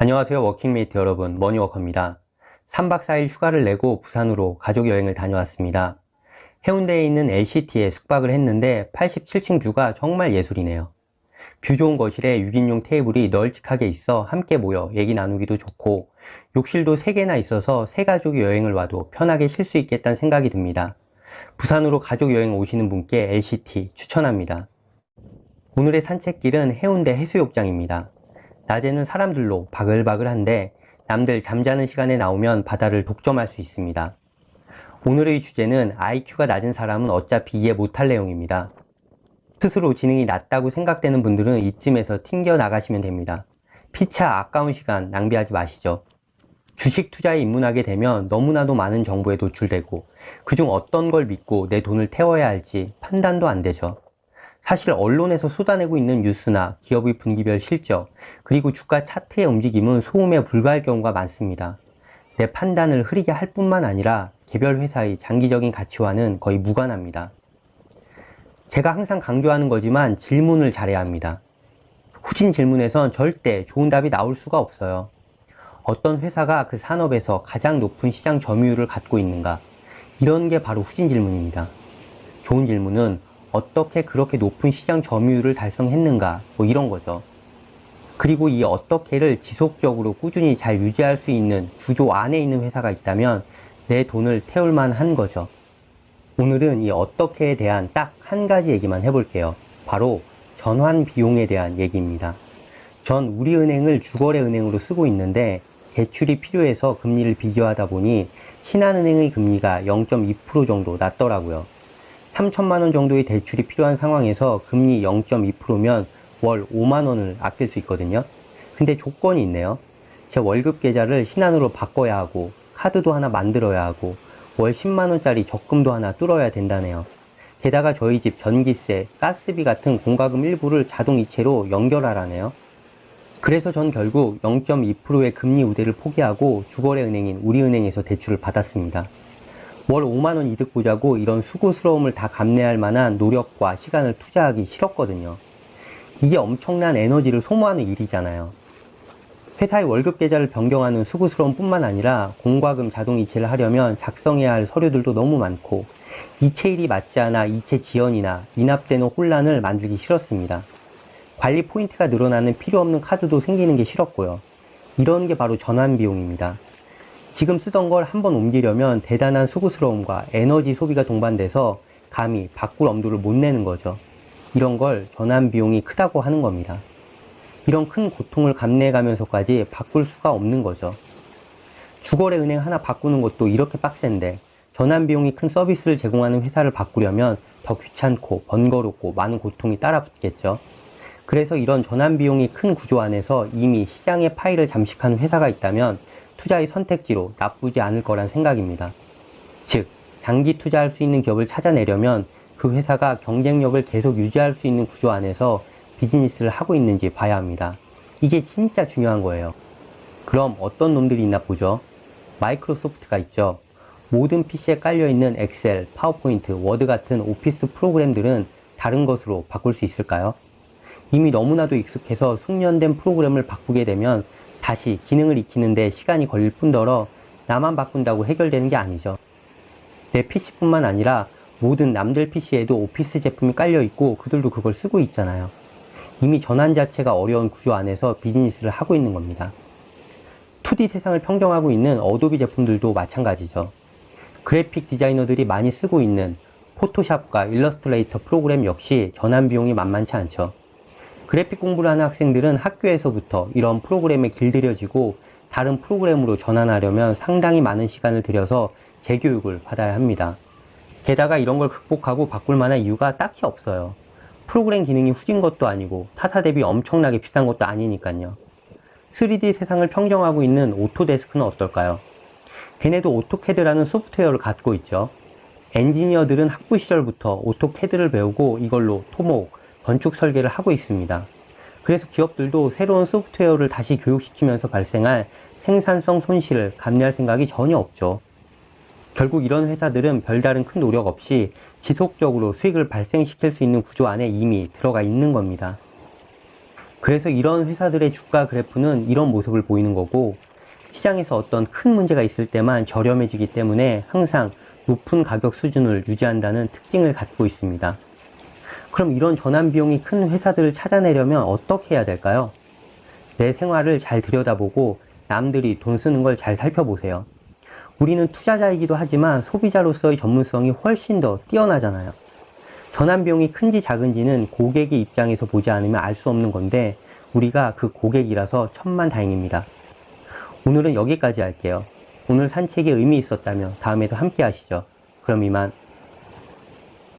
안녕하세요. 워킹메이트 여러분, 머니워커입니다. 3박 4일 휴가를 내고 부산으로 가족 여행을 다녀왔습니다. 해운대에 있는 LCT에 숙박을 했는데 87층 뷰가 정말 예술이네요. 뷰 좋은 거실에 6인용 테이블이 널찍하게 있어 함께 모여 얘기 나누기도 좋고, 욕실도 3개나 있어서 세 가족이 여행을 와도 편하게 쉴 수 있겠다는 생각이 듭니다. 부산으로 가족 여행 오시는 분께 LCT 추천합니다. 오늘의 산책길은 해운대 해수욕장입니다. 낮에는 사람들로 바글바글한데 남들 잠자는 시간에 나오면 바다를 독점할 수 있습니다. 오늘의 주제는 IQ가 낮은 사람은 어차피 이해 못할 내용입니다. 스스로 지능이 낮다고 생각되는 분들은 이쯤에서 튕겨 나가시면 됩니다. 피차 아까운 시간 낭비하지 마시죠. 주식 투자에 입문하게 되면 너무나도 많은 정보에 노출되고 그중 어떤 걸 믿고 내 돈을 태워야 할지 판단도 안 되죠. 사실 언론에서 쏟아내고 있는 뉴스나 기업의 분기별 실적, 그리고 주가 차트의 움직임은 소음에 불과할 경우가 많습니다. 내 판단을 흐리게 할 뿐만 아니라 개별 회사의 장기적인 가치와는 거의 무관합니다. 제가 항상 강조하는 거지만 질문을 잘해야 합니다. 후진 질문에선 절대 좋은 답이 나올 수가 없어요. 어떤 회사가 그 산업에서 가장 높은 시장 점유율을 갖고 있는가? 이런 게 바로 후진 질문입니다. 좋은 질문은 어떻게 그렇게 높은 시장 점유율을 달성했는가, 이런 거죠. 그리고 이 어떻게를 지속적으로 꾸준히 잘 유지할 수 있는 구조 안에 있는 회사가 있다면 내 돈을 태울 만한 거죠. 오늘은 이 어떻게에 대한 딱 한 가지 얘기만 해볼게요. 바로 전환 비용에 대한 얘기입니다. 전 우리은행을 주거래은행으로 쓰고 있는데 대출이 필요해서 금리를 비교하다 보니 신한은행의 금리가 0.2% 정도 낮더라고요. 3천만 원 정도의 대출이 필요한 상황에서 금리 0.2%면 월 5만 원을 아낄 수 있거든요. 근데 조건이 있네요. 제 월급 계좌를 신한으로 바꿔야 하고 카드도 하나 만들어야 하고 월 10만 원짜리 적금도 하나 뚫어야 된다네요. 게다가 저희 집 전기세, 가스비 같은 공과금 일부를 자동 이체로 연결하라네요. 그래서 전 결국 0.2%의 금리 우대를 포기하고 주거래은행인 우리은행에서 대출을 받았습니다. 월 5만원 이득 보자고 이런 수고스러움을 다 감내할 만한 노력과 시간을 투자하기 싫었거든요. 이게 엄청난 에너지를 소모하는 일이잖아요. 회사의 월급 계좌를 변경하는 수고스러움 뿐만 아니라 공과금 자동 이체를 하려면 작성해야 할 서류들도 너무 많고 이체일이 맞지 않아 이체 지연이나 미납되는 혼란을 만들기 싫었습니다. 관리 포인트가 늘어나는 필요 없는 카드도 생기는 게 싫었고요. 이런 게 바로 전환 비용입니다. 지금 쓰던 걸 한번 옮기려면 대단한 수고스러움과 에너지 소비가 동반돼서 감히 바꿀 엄두를 못 내는 거죠. 이런 걸 전환 비용이 크다고 하는 겁니다. 이런 큰 고통을 감내해가면서까지 바꿀 수가 없는 거죠. 주거래은행 하나 바꾸는 것도 이렇게 빡센데 전환 비용이 큰 서비스를 제공하는 회사를 바꾸려면 더 귀찮고 번거롭고 많은 고통이 따라붙겠죠. 그래서 이런 전환 비용이 큰 구조 안에서 이미 시장의 파이를 잠식하는 회사가 있다면 투자의 선택지로 나쁘지 않을 거란 생각입니다. 즉, 장기 투자할 수 있는 기업을 찾아내려면 그 회사가 경쟁력을 계속 유지할 수 있는 구조 안에서 비즈니스를 하고 있는지 봐야 합니다. 이게 진짜 중요한 거예요. 그럼 어떤 놈들이 있나 보죠. 마이크로소프트가 있죠. 모든 PC에 깔려있는 엑셀, 파워포인트, 워드 같은 오피스 프로그램들은 다른 것으로 바꿀 수 있을까요? 이미 너무나도 익숙해서 숙련된 프로그램을 바꾸게 되면 다시 기능을 익히는데 시간이 걸릴 뿐더러 나만 바꾼다고 해결되는 게 아니죠. 내 PC뿐만 아니라 모든 남들 PC에도 오피스 제품이 깔려있고 그들도 그걸 쓰고 있잖아요. 이미 전환 자체가 어려운 구조 안에서 비즈니스를 하고 있는 겁니다. 2D 세상을 평정하고 있는 어도비 제품들도 마찬가지죠. 그래픽 디자이너들이 많이 쓰고 있는 포토샵과 일러스트레이터 프로그램 역시 전환 비용이 만만치 않죠. 그래픽 공부를 하는 학생들은 학교에서부터 이런 프로그램에 길들여지고 다른 프로그램으로 전환하려면 상당히 많은 시간을 들여서 재교육을 받아야 합니다. 게다가 이런 걸 극복하고 바꿀 만한 이유가 딱히 없어요. 프로그램 기능이 후진 것도 아니고 타사 대비 엄청나게 비싼 것도 아니니까요. 3D 세상을 평정하고 있는 오토데스크는 어떨까요? 걔네도 오토캐드라는 소프트웨어를 갖고 있죠. 엔지니어들은 학부 시절부터 오토캐드를 배우고 이걸로 토목, 건축 설계를 하고 있습니다. 그래서 기업들도 새로운 소프트웨어를 다시 교육시키면서 발생할 생산성 손실을 감내할 생각이 전혀 없죠. 결국 이런 회사들은 별다른 큰 노력 없이 지속적으로 수익을 발생시킬 수 있는 구조 안에 이미 들어가 있는 겁니다. 그래서 이런 회사들의 주가 그래프는 이런 모습을 보이는 거고, 시장에서 어떤 큰 문제가 있을 때만 저렴해지기 때문에 항상 높은 가격 수준을 유지한다는 특징을 갖고 있습니다. 그럼 이런 전환 비용이 큰 회사들을 찾아내려면 어떻게 해야 될까요? 내 생활을 잘 들여다보고 남들이 돈 쓰는 걸 잘 살펴보세요. 우리는 투자자이기도 하지만 소비자로서의 전문성이 훨씬 더 뛰어나잖아요. 전환 비용이 큰지 작은지는 고객의 입장에서 보지 않으면 알 수 없는 건데 우리가 그 고객이라서 천만다행입니다. 오늘은 여기까지 할게요. 오늘 산책이 의미 있었다면 다음에도 함께 하시죠. 그럼 이만.